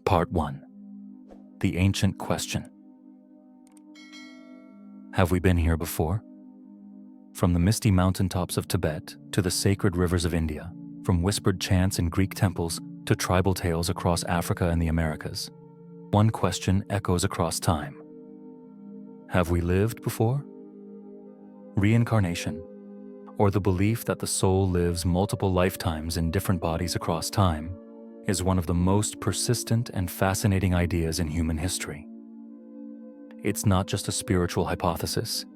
Part 1. The Ancient Question. Have we been here before? From the misty mountaintops of Tibet to the sacred rivers of India, from whispered chants in Greek temples to tribal tales across Africa and the Americas, one question echoes across time. Have we lived before? Reincarnation, or the belief that the soul lives multiple lifetimes in different bodies across time, is one of the most persistent and fascinating ideas in human history. It's not just a spiritual hypothesis.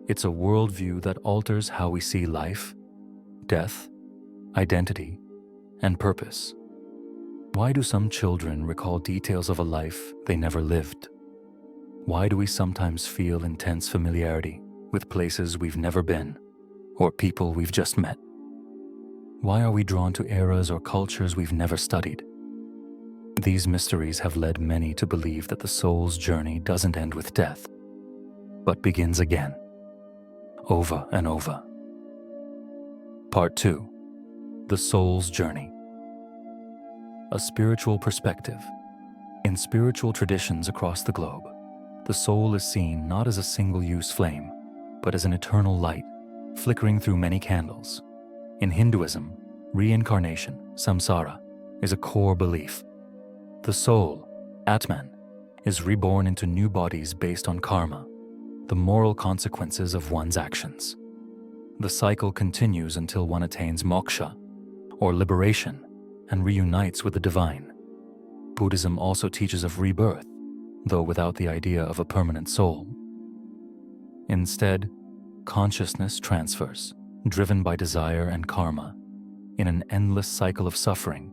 It's a worldview that alters how we see life, death, identity, and purpose. Why do some children recall details of a life they never lived? Why do we sometimes feel intense familiarity with places we've never been or people we've just met? Why are we drawn to eras or cultures we've never studied? These mysteries have led many to believe that the soul's journey doesn't end with death, but begins again, over and over. Part 2. The Soul's Journey. A spiritual perspective. In spiritual traditions across the globe, the soul is seen not as a single-use flame, but as an eternal light, flickering through many candles. In Hinduism, reincarnation, samsara, is a core belief. The soul, Atman, is reborn into new bodies based on karma, the moral consequences of one's actions. The cycle continues until one attains moksha, or liberation, and reunites with the divine. Buddhism also teaches of rebirth, though without the idea of a permanent soul. Instead, consciousness transfers, driven by desire and karma, in an endless cycle of suffering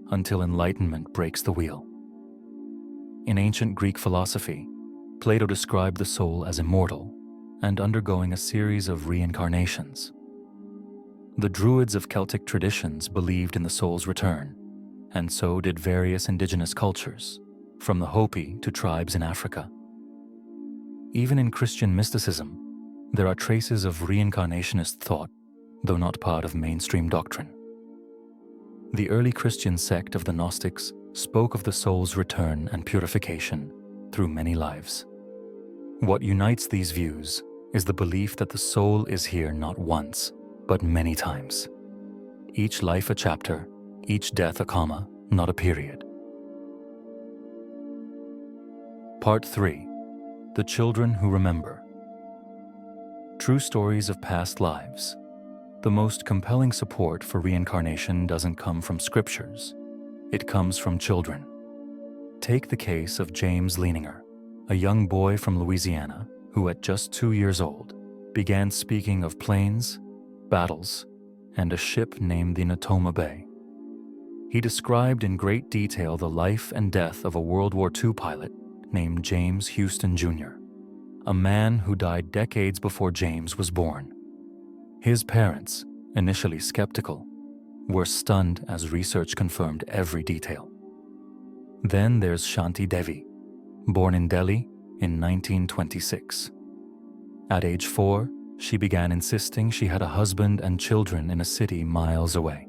until enlightenment breaks the wheel. In ancient Greek philosophy, Plato described the soul as immortal and undergoing a series of reincarnations. The Druids of Celtic traditions believed in the soul's return, and so did various indigenous cultures, from the Hopi to tribes in Africa. Even in Christian mysticism, there are traces of reincarnationist thought, though not part of mainstream doctrine. The early Christian sect of the Gnostics spoke of the soul's return and purification through many lives. What unites these views is the belief that the soul is here not once, but many times. Each life a chapter, each death a comma, not a period. Part 3. The Children Who Remember. True stories of past lives. The most compelling support for reincarnation doesn't come from scriptures. It comes from children. Take the case of James Leaninger, a young boy from Louisiana who at just 2 years old began speaking of planes, battles, and a ship named the Natoma Bay. He described in great detail the life and death of a World War II pilot named James Houston Jr., a man who died decades before James was born. His parents, initially skeptical, were stunned as research confirmed every detail. Then there's Shanti Devi, born in Delhi in 1926. At age 4, she began insisting she had a husband and children in a city miles away.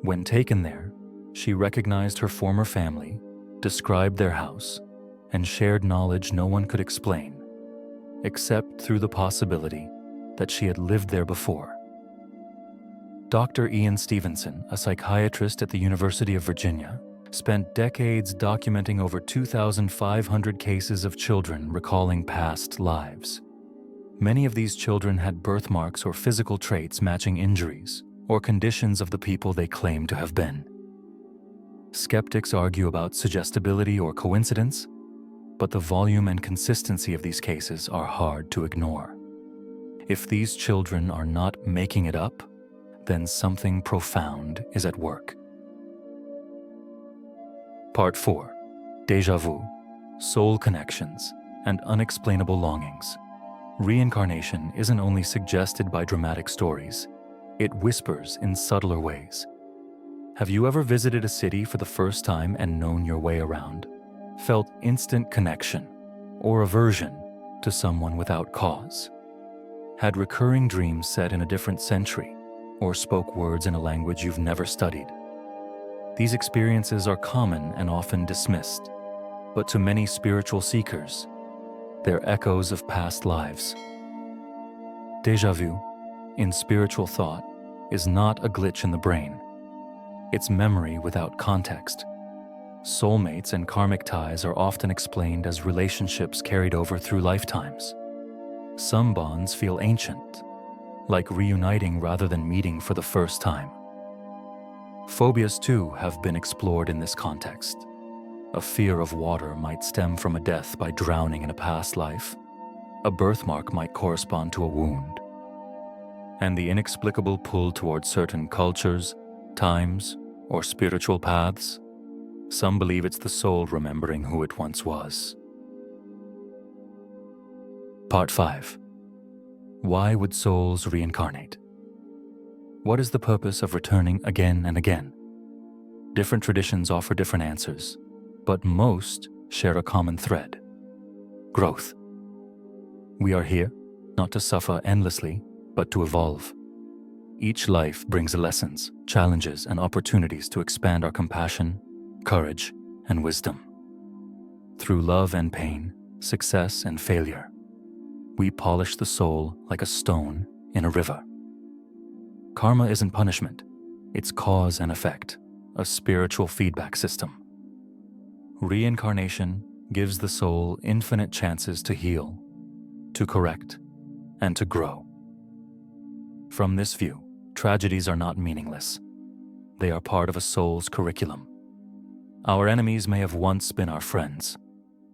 When taken there, she recognized her former family, described their house, and shared knowledge no one could explain, except through the possibility that she had lived there before. Dr. Ian Stevenson, a psychiatrist at the University of Virginia, spent decades documenting over 2,500 cases of children recalling past lives. Many of these children had birthmarks or physical traits matching injuries or conditions of the people they claim to have been. Skeptics argue about suggestibility or coincidence, but the volume and consistency of these cases are hard to ignore. If these children are not making it up, then something profound is at work. Part 4. Déjà vu, soul connections, and unexplainable longings. Reincarnation isn't only suggested by dramatic stories, it whispers in subtler ways. Have you ever visited a city for the first time and known your way around? Felt instant connection or aversion to someone without cause? Had recurring dreams set in a different century or spoke words in a language you've never studied? These experiences are common and often dismissed, but to many spiritual seekers, they're echoes of past lives. Déjà vu, in spiritual thought, is not a glitch in the brain. It's memory without context. Soulmates and karmic ties are often explained as relationships carried over through lifetimes. Some bonds feel ancient, like reuniting rather than meeting for the first time. Phobias, too, have been explored in this context. A fear of water might stem from a death by drowning in a past life. A birthmark might correspond to a wound. And the inexplicable pull towards certain cultures, times, or spiritual paths, some believe it's the soul remembering who it once was. Part 5. Why would souls reincarnate? What is the purpose of returning again and again? Different traditions offer different answers, but most share a common thread: growth. We are here not to suffer endlessly, but to evolve. Each life brings lessons, challenges, and opportunities to expand our compassion, courage, and wisdom. Through love and pain, success and failure, we polish the soul like a stone in a river. Karma isn't punishment, it's cause and effect, a spiritual feedback system. Reincarnation gives the soul infinite chances to heal, to correct, and to grow. From this view, tragedies are not meaningless. They are part of a soul's curriculum. Our enemies may have once been our friends.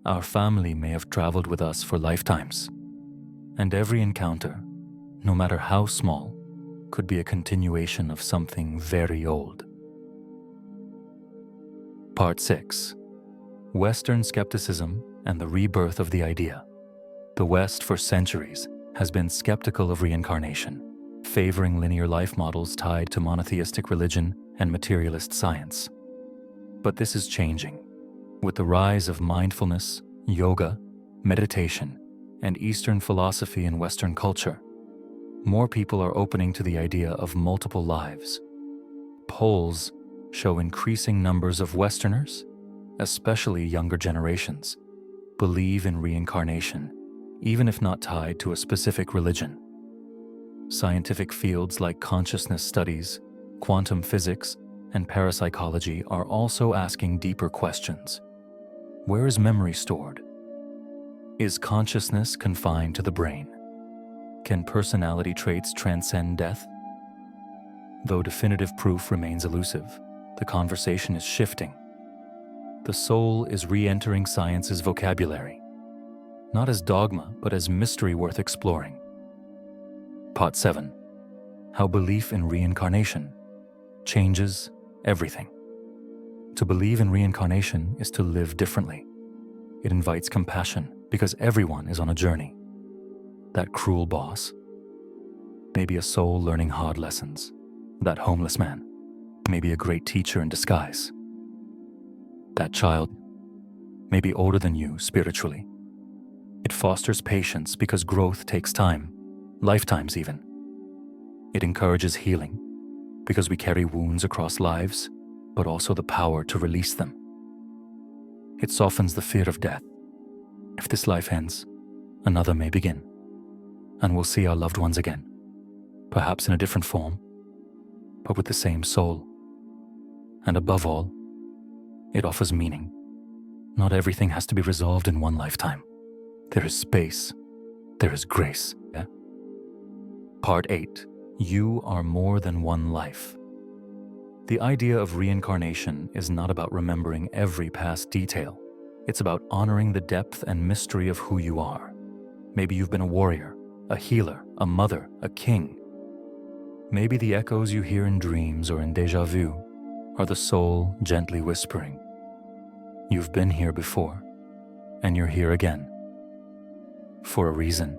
Our family may have traveled with us for lifetimes. And every encounter, no matter how small, could be a continuation of something very old. Part 6. Western skepticism and the rebirth of the idea. The West, for centuries, has been skeptical of reincarnation, favoring linear life models tied to monotheistic religion and materialist science. But this is changing. With the rise of mindfulness, yoga, meditation, and Eastern philosophy in Western culture, more people are opening to the idea of multiple lives. Polls show increasing numbers of Westerners, especially younger generations, believe in reincarnation, even if not tied to a specific religion. Scientific fields like consciousness studies, quantum physics, and parapsychology are also asking deeper questions. Where is memory stored? Is consciousness confined to the brain? Can personality traits transcend death? Though definitive proof remains elusive, the conversation is shifting. The soul is re-entering science's vocabulary, not as dogma, but as mystery worth exploring. Part 7. How belief in reincarnation changes everything. To believe in reincarnation is to live differently. It invites compassion because everyone is on a journey. That cruel boss, maybe a soul learning hard lessons. That homeless man, maybe a great teacher in disguise. That child, maybe older than you spiritually. It fosters patience because growth takes time, lifetimes even. It encourages healing because we carry wounds across lives, but also the power to release them. It softens the fear of death. If this life ends, another may begin, and we'll see our loved ones again, perhaps in a different form, but with the same soul. And above all, it offers meaning. Not everything has to be resolved in one lifetime. There is space. There is grace. Yeah? Part 8. You are more than one life. The idea of reincarnation is not about remembering every past detail. It's about honoring the depth and mystery of who you are. Maybe you've been a warrior, a healer, a mother, a king. Maybe the echoes you hear in dreams or in déjà vu are the soul gently whispering, "You've been here before, and you're here again. For a reason."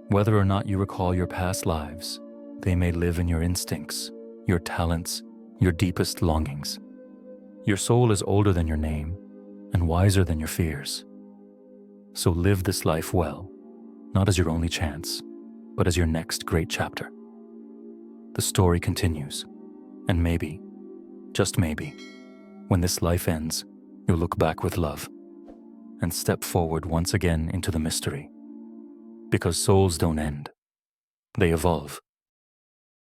Whether or not you recall your past lives, they may live in your instincts, your talents, your deepest longings. Your soul is older than your name and wiser than your fears. So live this life well, not as your only chance, but as your next great chapter. The story continues, and maybe, just maybe, when this life ends, you'll look back with love and step forward once again into the mystery. Because souls don't end, they evolve.